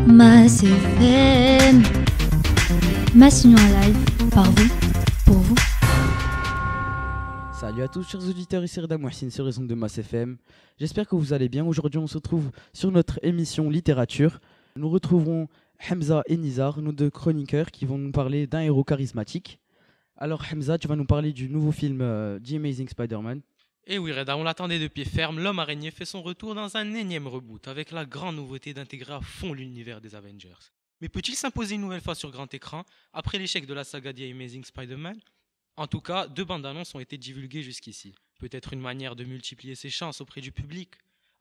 Mass FM, Massinion en live, par vous, pour vous. Salut à tous chers auditeurs, ici Reda Mouhsine sur les ondes de Mass FM. J'espère que vous allez bien. Aujourd'hui on se retrouve sur notre émission littérature. Nous retrouverons Hamza et Nizar, nos deux chroniqueurs qui vont nous parler d'un héros charismatique. Alors Hamza, tu vas nous parler du nouveau film The Amazing Spider-Man. Et oui Reda, on l'attendait de pied ferme, l'homme araignée fait son retour dans un énième reboot avec la grande nouveauté d'intégrer à fond l'univers des Avengers. Mais peut-il s'imposer une nouvelle fois sur grand écran après l'échec de la saga The Amazing Spider-Man? En tout cas, 2 bandes annonces ont été divulguées jusqu'ici. Peut-être une manière de multiplier ses chances auprès du public.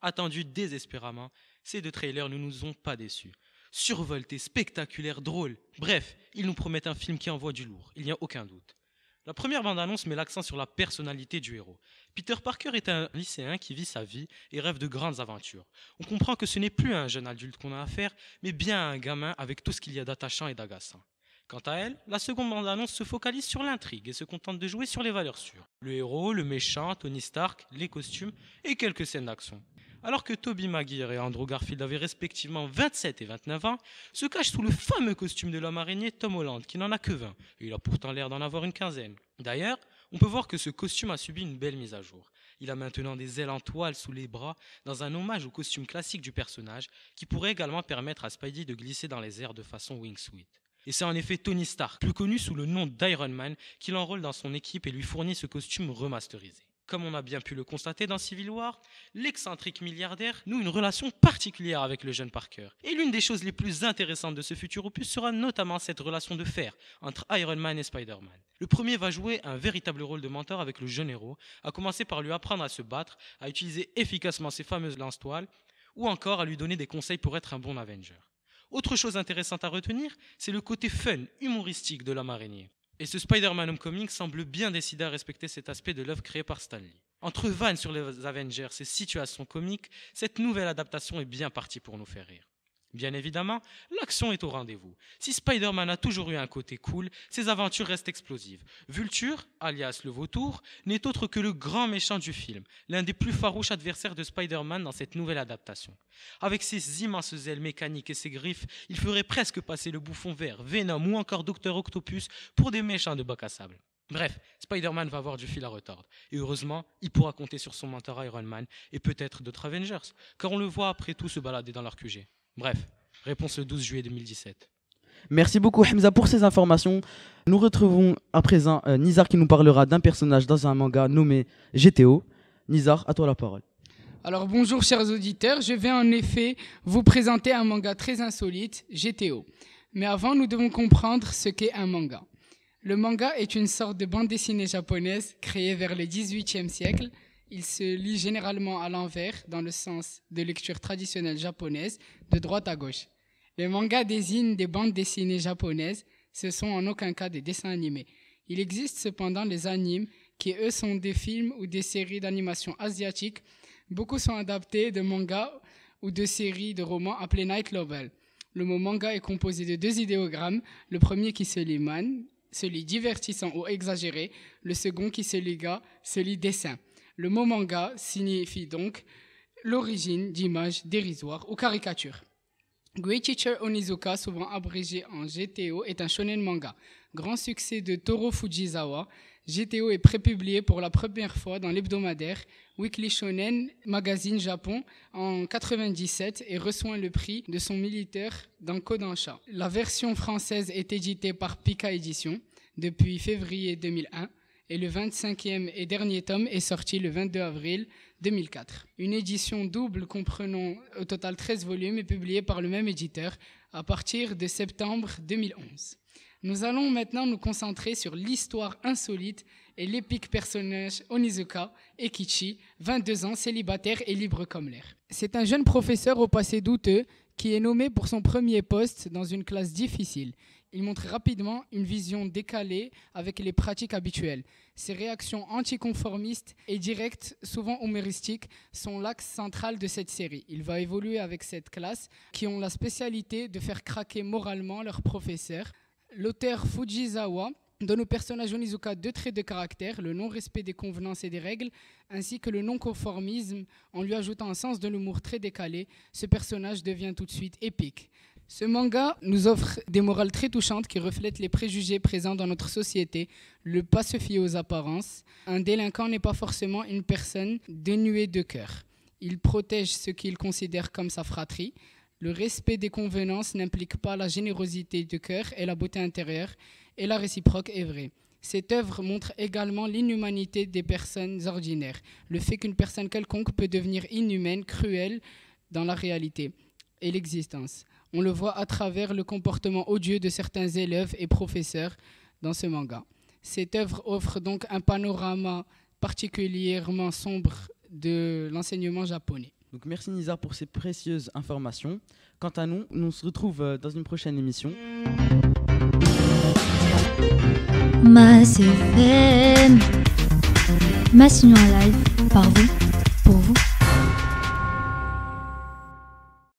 Attendus désespérément, ces 2 trailers ne nous ont pas déçus. Survoltés, spectaculaires, drôles. Bref, ils nous promettent un film qui envoie du lourd, il n'y a aucun doute. La première bande-annonce met l'accent sur la personnalité du héros. Peter Parker est un lycéen qui vit sa vie et rêve de grandes aventures. On comprend que ce n'est plus à un jeune adulte qu'on a affaire, mais bien à un gamin avec tout ce qu'il y a d'attachant et d'agaçant. Quant à elle, la seconde bande-annonce se focalise sur l'intrigue et se contente de jouer sur les valeurs sûres. Le héros, le méchant, Tony Stark, les costumes et quelques scènes d'action. Alors que Tobey Maguire et Andrew Garfield avaient respectivement 27 et 29 ans, se cache sous le fameux costume de l'homme araignée Tom Holland, qui n'en a que 20, et il a pourtant l'air d'en avoir une quinzaine. D'ailleurs, on peut voir que ce costume a subi une belle mise à jour. Il a maintenant des ailes en toile sous les bras, dans un hommage au costume classique du personnage, qui pourrait également permettre à Spidey de glisser dans les airs de façon wingsuit. Et c'est en effet Tony Stark, plus connu sous le nom d'Iron Man, qui l'enrôle dans son équipe et lui fournit ce costume remasterisé. Comme on a bien pu le constater dans Civil War, l'excentrique milliardaire noue une relation particulière avec le jeune Parker. Et l'une des choses les plus intéressantes de ce futur opus sera notamment cette relation de fer entre Iron Man et Spider-Man. Le premier va jouer un véritable rôle de mentor avec le jeune héros, à commencer par lui apprendre à se battre, à utiliser efficacement ses fameuses lance-toiles, ou encore à lui donner des conseils pour être un bon Avenger. Autre chose intéressante à retenir, c'est le côté fun, humoristique de l'homme araignée. Et ce Spider-Man Homecoming semble bien décidé à respecter cet aspect de l'œuvre créée par Stan Lee. Entre vannes sur les Avengers et situations comiques, cette nouvelle adaptation est bien partie pour nous faire rire. Bien évidemment, l'action est au rendez-vous. Si Spider-Man a toujours eu un côté cool, ses aventures restent explosives. Vulture, alias le vautour, n'est autre que le grand méchant du film, l'un des plus farouches adversaires de Spider-Man dans cette nouvelle adaptation. Avec ses immenses ailes mécaniques et ses griffes, il ferait presque passer le bouffon vert, Venom ou encore Dr Octopus pour des méchants de bac à sable. Bref, Spider-Man va avoir du fil à retordre. Et heureusement, il pourra compter sur son mentor Iron Man et peut-être d'autres Avengers, car on le voit après tout se balader dans leur QG. Bref, réponse le 12 juillet 2017. Merci beaucoup Hamza pour ces informations. Nous retrouvons à présent Nizar qui nous parlera d'un personnage dans un manga nommé GTO. Nizar, à toi la parole. Alors bonjour chers auditeurs, je vais en effet vous présenter un manga très insolite, GTO. Mais avant, nous devons comprendre ce qu'est un manga. Le manga est une sorte de bande dessinée japonaise créée vers le XVIIIe siècle. Il se lit généralement à l'envers, dans le sens de lecture traditionnelle japonaise, de droite à gauche. Les mangas désignent des bandes dessinées japonaises, ce sont en aucun cas des dessins animés. Il existe cependant les animes, qui eux sont des films ou des séries d'animation asiatiques. Beaucoup sont adaptés de mangas ou de séries de romans appelés Night Novel. Le mot manga est composé de 2 idéogrammes, le premier qui se lit man, se lit divertissant ou exagéré, le second qui se lit ga, se lit dessin. Le mot manga signifie donc l'origine d'images dérisoires ou caricatures. Great Teacher Onizuka, souvent abrégé en GTO, est un shonen manga. Grand succès de Toro Fujisawa, GTO est prépublié pour la première fois dans l'hebdomadaire Weekly Shonen Magazine Japon en 1997 et reçoit le prix de son militaire dans Kodansha. La version française est éditée par Pika Édition depuis février 2001. Et le 25e et dernier tome est sorti le 22 avril 2004. Une édition double comprenant au total 13 volumes est publiée par le même éditeur à partir de septembre 2011. Nous allons maintenant nous concentrer sur l'histoire insolite et l'épique personnage Onizuka Ekichi, 22 ans, célibataire et libre comme l'air. C'est un jeune professeur au passé douteux qui est nommé pour son premier poste dans une classe difficile. Il montre rapidement une vision décalée avec les pratiques habituelles. Ses réactions anticonformistes et directes, souvent humoristiques, sont l'axe central de cette série. Il va évoluer avec cette classe qui ont la spécialité de faire craquer moralement leurs professeurs. L'auteur Fujisawa donne au personnage Onizuka 2 traits de caractère, le non-respect des convenances et des règles, ainsi que le non-conformisme. En lui ajoutant un sens de l'humour très décalé, ce personnage devient tout de suite épique. Ce manga nous offre des morales très touchantes qui reflètent les préjugés présents dans notre société, le pas se fier aux apparences. Un délinquant n'est pas forcément une personne dénuée de cœur. Il protège ce qu'il considère comme sa fratrie. Le respect des convenances n'implique pas la générosité de cœur et la beauté intérieure, et la réciproque est vraie. Cette œuvre montre également l'inhumanité des personnes ordinaires, le fait qu'une personne quelconque peut devenir inhumaine, cruelle dans la réalité et l'existence. On le voit à travers le comportement odieux de certains élèves et professeurs dans ce manga. Cette œuvre offre donc un panorama particulièrement sombre de l'enseignement japonais. Donc merci Nizar pour ces précieuses informations. Quant à nous, on se retrouve dans une prochaine émission. Mass FM, Massinion en live, par vous, pour vous.